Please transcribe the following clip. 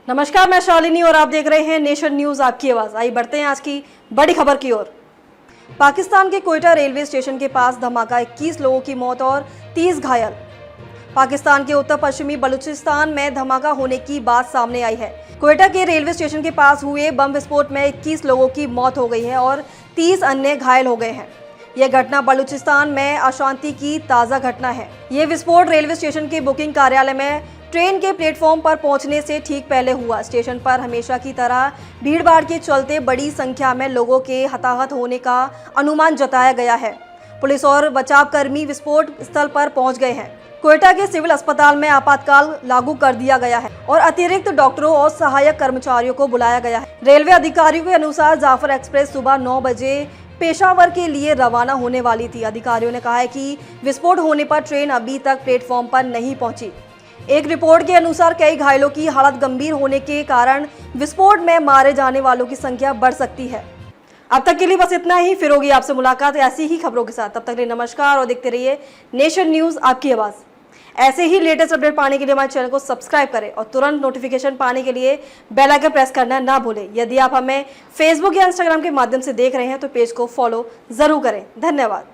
नमस्कार, मैं शालिनी और आप देख रहे हैं नेशन न्यूज आपकी आवाज। आइए बढ़ते हैं आज की बड़ी खबर की ओर। पाकिस्तान के कोयटा रेलवे स्टेशन के पास धमाका, 21 लोगों की मौत और 30 घायल। पाकिस्तान के उत्तर पश्चिमी बलूचिस्तान में धमाका होने की बात सामने आई है। कोयटा के रेलवे स्टेशन के पास हुए बम विस्फोट में 21 लोगों की मौत हो गई है और 30 अन्य घायल हो गए हैं। यह घटना बलूचिस्तान में अशांति की ताज़ा घटना है। यह विस्फोट रेलवे स्टेशन के बुकिंग कार्यालय में ट्रेन के प्लेटफॉर्म पर पहुंचने से ठीक पहले हुआ। स्टेशन पर हमेशा की तरह भीड़भाड़ के चलते बड़ी संख्या में लोगों के हताहत होने का अनुमान जताया गया है। पुलिस और बचाव कर्मी विस्फोट स्थल पर पहुंच गए हैं। कोयटा के सिविल अस्पताल में आपातकाल लागू कर दिया गया है और अतिरिक्त डॉक्टरों और सहायक कर्मचारियों को बुलाया गया है। रेलवे अधिकारियों के अनुसार जाफर एक्सप्रेस सुबह 9 बजे पेशावर के लिए रवाना होने वाली थी। अधिकारियों ने कहा है कि विस्फोट होने पर ट्रेन अभी तक प्लेटफॉर्म पर नहीं पहुंची। एक रिपोर्ट के अनुसार कई घायलों की हालत गंभीर होने के कारण विस्फोट में मारे जाने वालों की संख्या बढ़ सकती है। अब तक के लिए बस इतना ही। फिर होगी आपसे मुलाकात ऐसी ही खबरों के साथ। तब तक के लिए नमस्कार और देखते रहिए नेशन न्यूज आपकी आवाज। ऐसे ही लेटेस्ट अपडेट पाने के लिए हमारे चैनल को सब्सक्राइब करें और तुरंत नोटिफिकेशन पाने के लिए बेल आइकन प्रेस करना ना भूलें। यदि आप हमें फेसबुक या इंस्टाग्राम के माध्यम से देख रहे हैं तो पेज को फॉलो जरूर करें। धन्यवाद।